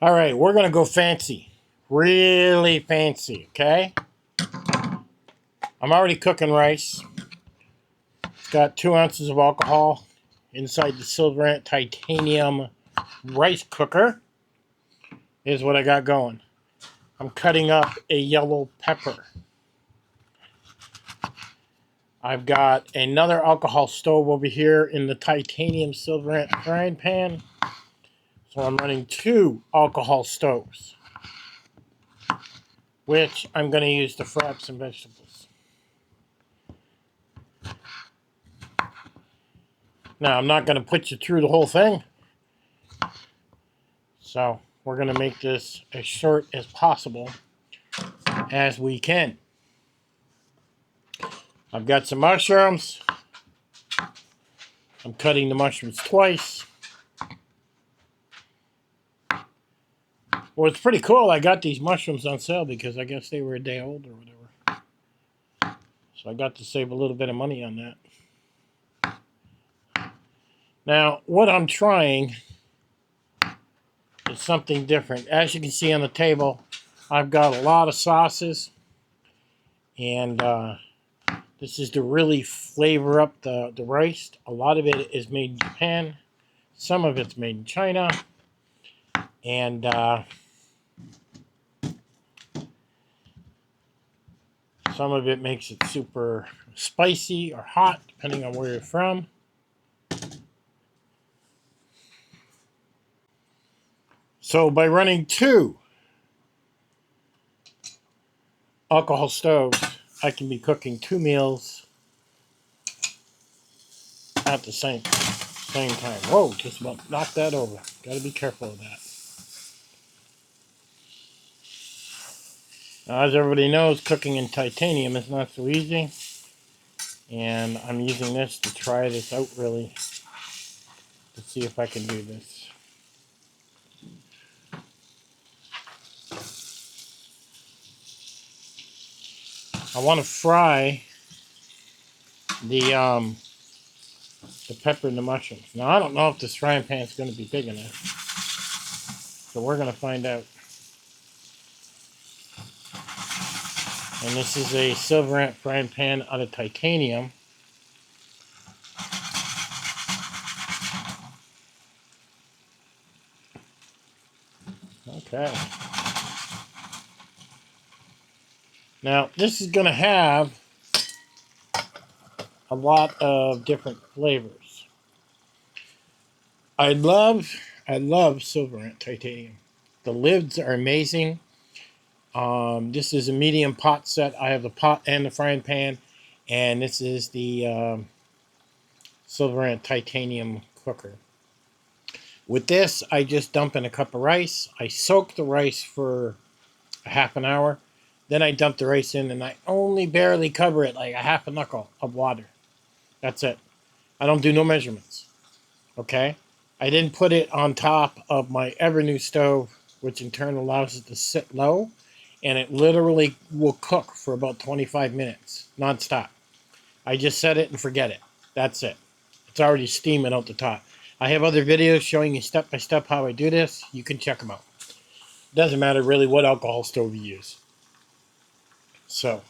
All right, we're going to go fancy. Really fancy, okay? I'm already cooking rice. It's got 2 ounces of alcohol inside the SilverAnt Titanium Rice Cooker. Is what I got going. I'm cutting up a yellow pepper. I've got another alcohol stove over here in the titanium SilverAnt frying pan. So I'm running 2 alcohol stoves, which I'm going to use to fry up some vegetables. Now, I'm not going to put you through the whole thing. So we're going to make this as short as possible as we can. I've got some mushrooms. I'm cutting the mushrooms twice. Well, it's pretty cool. I got these mushrooms on sale because I guess they were a day old or whatever. So I got to save a little bit of money on that. Now, what I'm trying is something different. As you can see on the table, I've got a lot of sauces. And this is to really flavor up the rice. A lot of it is made in Japan. Some of it's made in China. And some of it makes it super spicy or hot, depending on where you're from. So by running 2 alcohol stoves, I can be cooking 2 meals at the same time. Whoa, just about knocked that over. Got to be careful of that. Now, as everybody knows, cooking in titanium is not so easy. And I'm using this to try this out really, to see if I can do this. I want to fry the pepper and the mushrooms. Now, I don't know if this frying pan is going to be big enough. So we're going to find out. And this is a SilverAnt frying pan out of titanium. Okay. Now, this is going to have a lot of different flavors. I love SilverAnt titanium. The lids are amazing. This is a medium pot set. I have the pot and the frying pan, and this is the SilverAnt Titanium Cooker. With this, I just dump in a cup of rice. I soak the rice for a half an hour. Then I dump the rice in, and I only barely cover it, like a half a knuckle of water. That's it. I don't do no measurements. Okay? I didn't put it on top of my Evernew stove, which in turn allows it to sit low. And it literally will cook for about 25 minutes, nonstop. I just set it and forget it. That's it. It's already steaming out the top. I have other videos showing you step by step how I do this. You can check them out. Doesn't matter really what alcohol stove you use. So,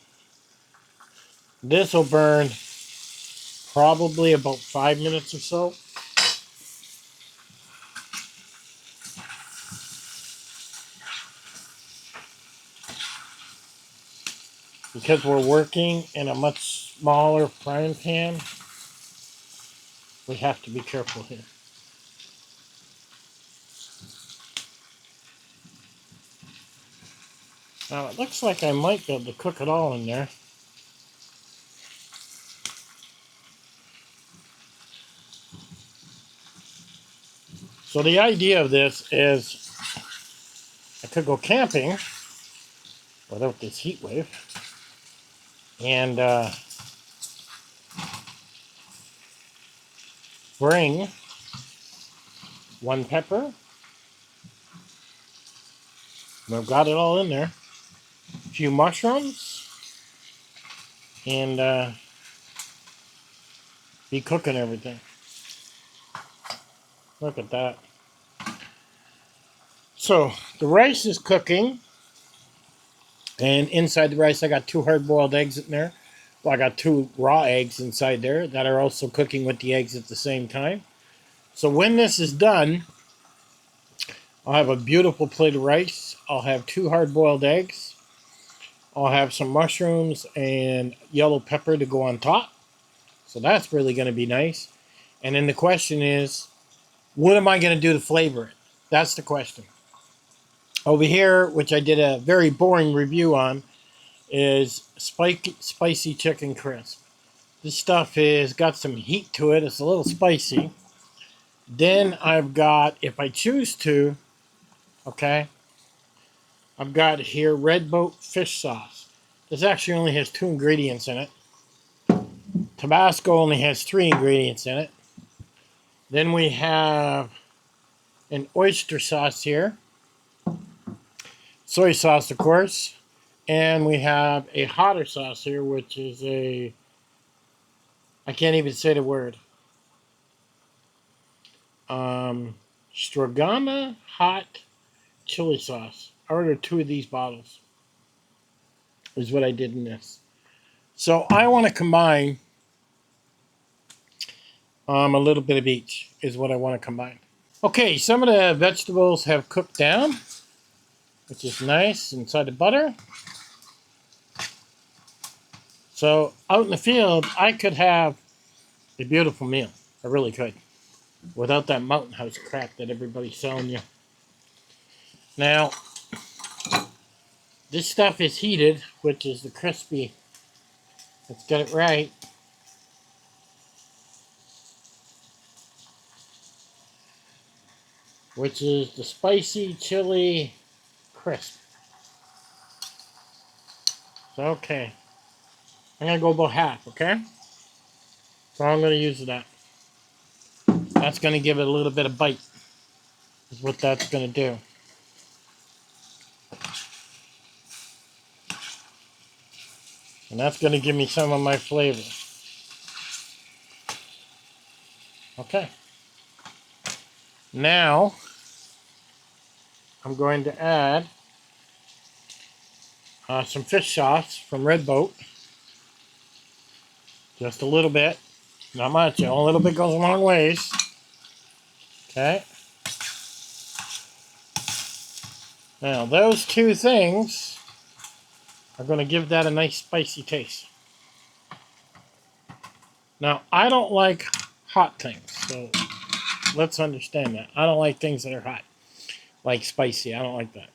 this will burn probably about 5 minutes or so. Because we're working in a much smaller frying pan, we have to be careful here. Now, it looks like I might be able to cook it all in there. So the idea of this is I could go camping without this heat wave and bring 1 pepper. I've got it all in there. A few mushrooms and be cooking everything. Look at that. So the rice is cooking, and inside the rice I got 2 hard-boiled eggs in there. Well, I got 2 raw eggs inside there that are also cooking with the eggs at the same time. So when this is done, I'll have a beautiful plate of rice. I'll have 2 hard-boiled eggs. I'll have some mushrooms and yellow pepper to go on top. So that's really going to be nice. And then the question is, what am I going to do to flavor it? That's the question. Over here, which I did a very boring review on, is spicy chicken crisp. This stuff has got some heat to it. It's a little spicy. Then I've got, if I choose to, okay, I've got here Red Boat fish sauce. This actually only has 2 ingredients in it. Tabasco only has 3 ingredients in it. Then we have an oyster sauce here. Soy sauce, of course. And we have a hotter sauce here, which is a, I can't even say the word. Strogana hot chili sauce. I ordered 2 of these bottles. Is what I did in this. So I want to combine a little bit of each. Is what I want to combine. Okay, some of the vegetables have cooked down, which is nice inside the butter. So out in the field, I could have a beautiful meal. I really could. Without that mountain house crap that everybody's selling you. Now, this stuff is heated, which is the crispy. Let's get it right. Which is the spicy chili crisp. So, okay. I'm going to go about half, okay? So I'm going to use that. That's going to give it a little bit of bite. Is what that's going to do. And that's going to give me some of my flavor. Okay. Now, I'm going to add some fish sauce from Red Boat. Just a little bit. Not much. A little bit goes a long ways. Okay. Now, those 2 things are going to give that a nice spicy taste. Now, I don't like hot things, so let's understand that. I don't like things that are hot, like spicy. I don't like that.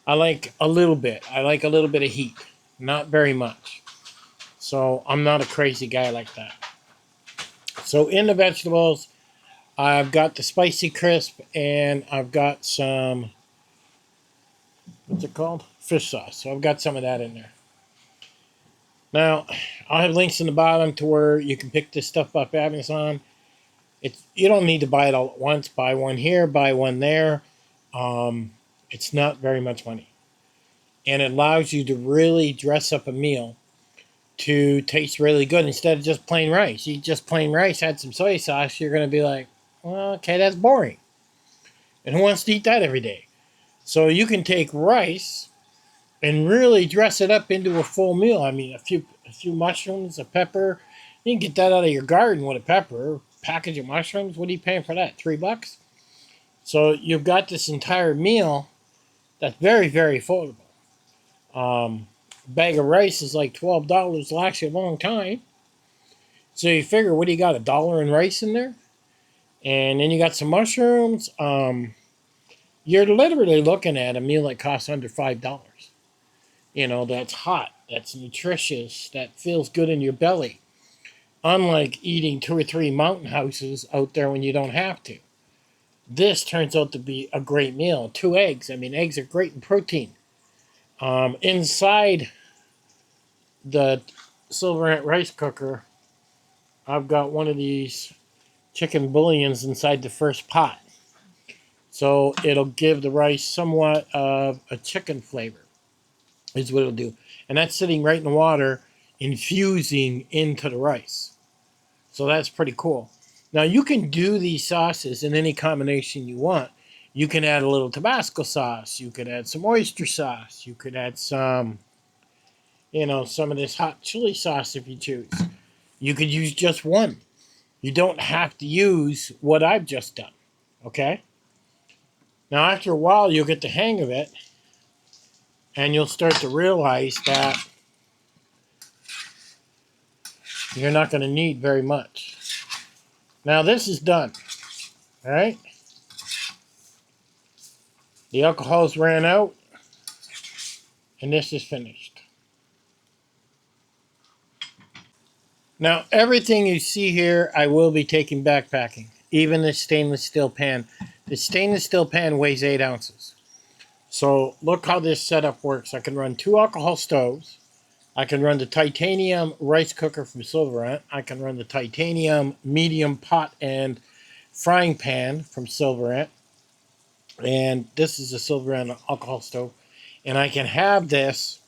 I like a little bit. I like a little bit of heat, not very much. So I'm not a crazy guy like that. So in the vegetables, I've got the spicy crisp, and I've got some, what's it called? Fish sauce. So I've got some of that in there. Now, I'll have links in the bottom to where you can pick this stuff up at Amazon. You don't need to buy it all at once. Buy one here, buy one there. It's not very much money. And it allows you to really dress up a meal to taste really good instead of just plain rice. You eat just plain rice, add some soy sauce, you're going to be like, well, okay, that's boring. And who wants to eat that every day? So you can take rice and really dress it up into a full meal. I mean, a few mushrooms, a pepper. You can get that out of your garden with a pepper. Package of mushrooms, what are you paying for that? $3? So you've got this entire meal that's very, very affordable. Bag of rice is like $12. Lasts you a long time. So you figure, what do you got, $1 in rice in there? And then you got some mushrooms. You're literally looking at a meal that costs under $5. You know, that's hot, that's nutritious, that feels good in your belly. Unlike eating 2 or 3 mountain houses out there when you don't have to. This turns out to be a great meal. 2 eggs. I mean, eggs are great in protein. Inside the SilverAnt rice cooker, I've got one of these chicken bouillons inside the first pot. So it'll give the rice somewhat of a chicken flavor, is what it'll do. And that's sitting right in the water, infusing into the rice. So that's pretty cool. Now, you can do these sauces in any combination you want. You can add a little Tabasco sauce. You could add some oyster sauce. You could add some, some of this hot chili sauce if you choose. You could use just one. You don't have to use what I've just done. Okay? Now, after a while, you'll get the hang of it, and you'll start to realize that you're not going to need very much. Now, this is done. All right? The alcohol's ran out, and this is finished. Now, everything you see here, I will be taking backpacking. Even this stainless steel pan. The stainless steel pan weighs 8 ounces. So, look how this setup works. I can run 2 alcohol stoves. I can run the titanium rice cooker from SilverAnt. I can run the titanium medium pot and frying pan from SilverAnt. And this is a SilverAnt alcohol stove. And I can have this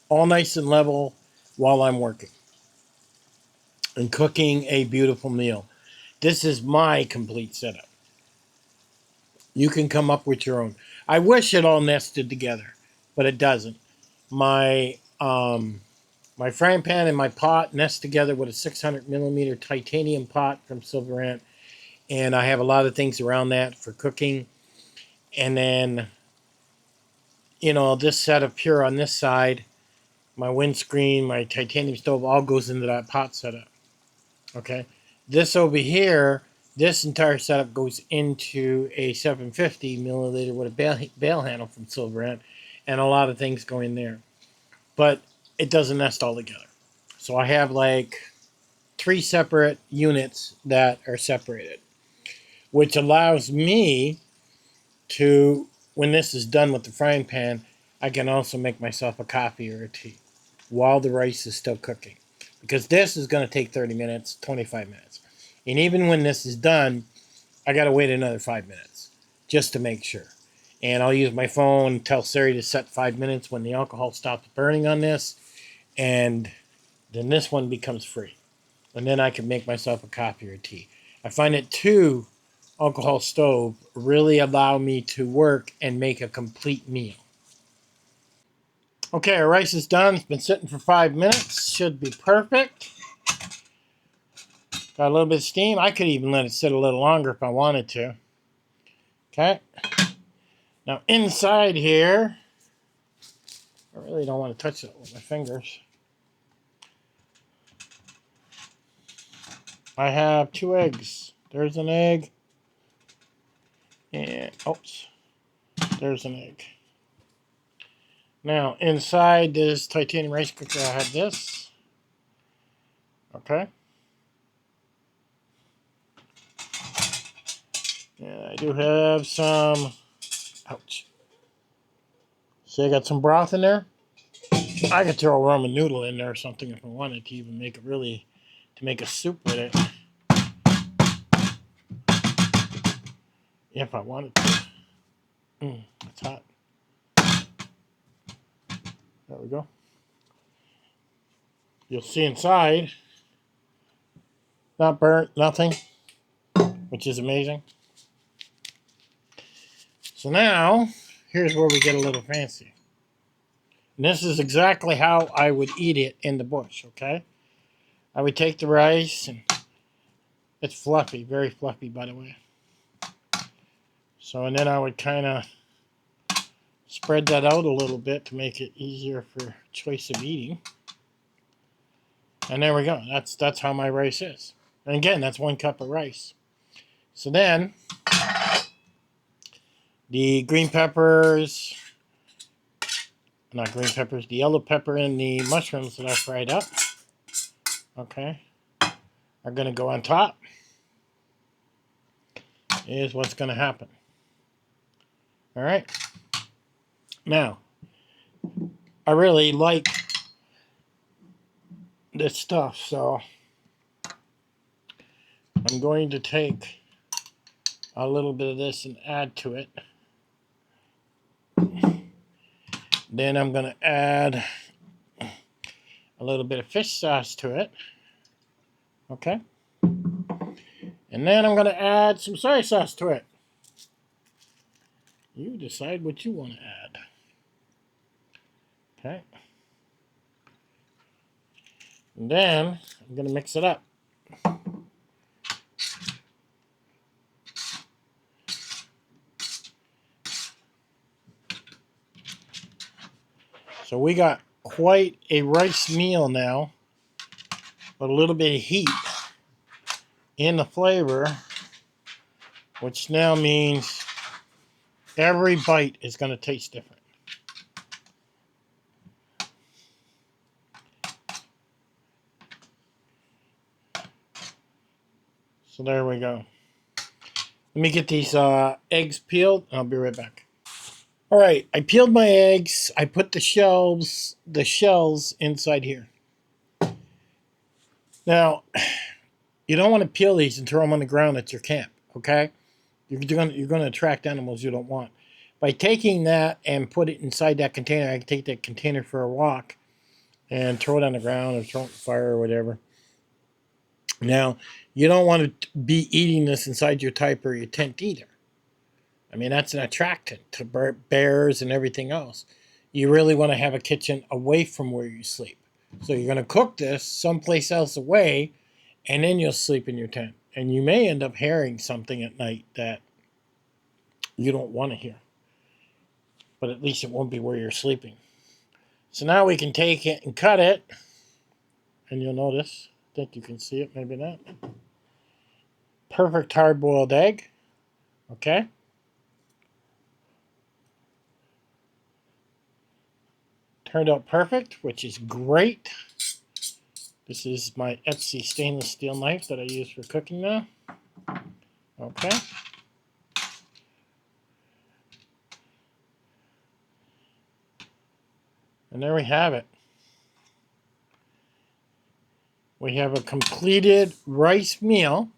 all nice and level while I'm working and cooking a beautiful meal. This is my complete setup. You can come up with your own. I wish it all nested together, but it doesn't. My frying pan and my pot nest together with a 600 millimeter titanium pot from SilverAnt, and I have a lot of things around that for cooking. And then, this setup here on this side, my windscreen, my titanium stove, all goes into that pot setup. Okay, this over here, this entire setup goes into a 750 milliliter with a bail handle from SilverAnt, and a lot of things go in there. But it doesn't nest all together. So I have like 3 separate units that are separated, which allows me to, when this is done with the frying pan, I can also make myself a coffee or a tea while the rice is still cooking. Because this is going to take 30 minutes, 25 minutes. And even when this is done, I got to wait another 5 minutes just to make sure. And I'll use my phone and tell Siri to set 5 minutes when the alcohol stops burning on this. And then this one becomes free. And then I can make myself a coffee or tea. I find that 2 alcohol stove really allow me to work and make a complete meal. Okay, our rice is done. It's been sitting for 5 minutes. Should be perfect. Got a little bit of steam. I could even let it sit a little longer if I wanted to. Okay. Now inside here, I really don't want to touch it with my fingers. I have 2 eggs. There's an egg. And, oops. There's an egg. Now, inside this titanium rice cooker, I have this. Okay. And I do have some, ouch. See, I got some broth in there. I could throw a ramen noodle in there or something if I wanted to even make it really, to make a soup with it. If I wanted to. It's hot. There we go. You'll see inside, not burnt, nothing, which is amazing. So now, here's where we get a little fancy. And this is exactly how I would eat it in the bush, okay? I would take the rice, and it's fluffy, very fluffy, by the way. So, and then I would kind of spread that out a little bit to make it easier for choice of eating. And there we go. That's how my rice is. And again, that's 1 cup of rice. So then, the green peppers, not green peppers, the yellow pepper and the mushrooms that I fried up, okay, are going to go on top. Is what's going to happen. All right. Now, I really like this stuff, so I'm going to take a little bit of this and add to it. Then I'm going to add a little bit of fish sauce to it. Okay. And then I'm going to add some soy sauce to it. You decide what you want to add. Okay. And then I'm going to mix it up. So we got quite a rice meal now, with a little bit of heat in the flavor, which now means every bite is going to taste different. So there we go. Let me get these eggs peeled, and I'll be right back. All right, I peeled my eggs. I put the shells inside here. Now, you don't want to peel these and throw them on the ground at your camp, okay? You're going to attract animals you don't want. By taking that and put it inside that container, I can take that container for a walk and throw it on the ground or throw it in the fire or whatever. Now, you don't want to be eating this inside your type or your tent either. I mean, that's an attractant to bears and everything else. You really want to have a kitchen away from where you sleep. So you're going to cook this someplace else away, and then you'll sleep in your tent. And you may end up hearing something at night that you don't want to hear. But at least it won't be where you're sleeping. So now we can take it and cut it. And you'll notice, I think you can see it, maybe not. Perfect hard-boiled egg. Okay. Turned out perfect, which is great. This is my Etsy stainless steel knife that I use for cooking now. Okay. And there we have it. We have a completed rice meal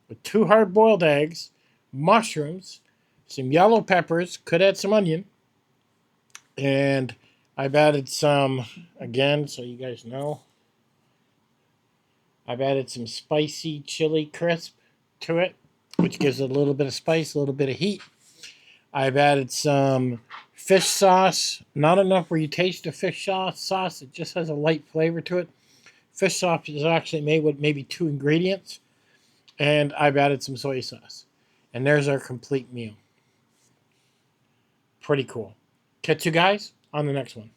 with 2 hard-boiled eggs, mushrooms, some yellow peppers, could add some onion, and I've added some, again, so you guys know, I've added some spicy chili crisp to it, which gives it a little bit of spice, a little bit of heat. I've added some fish sauce, not enough where you taste the fish sauce, it just has a light flavor to it. Fish sauce is actually made with maybe 2 ingredients, and I've added some soy sauce. And there's our complete meal. Pretty cool. Catch you guys on the next one.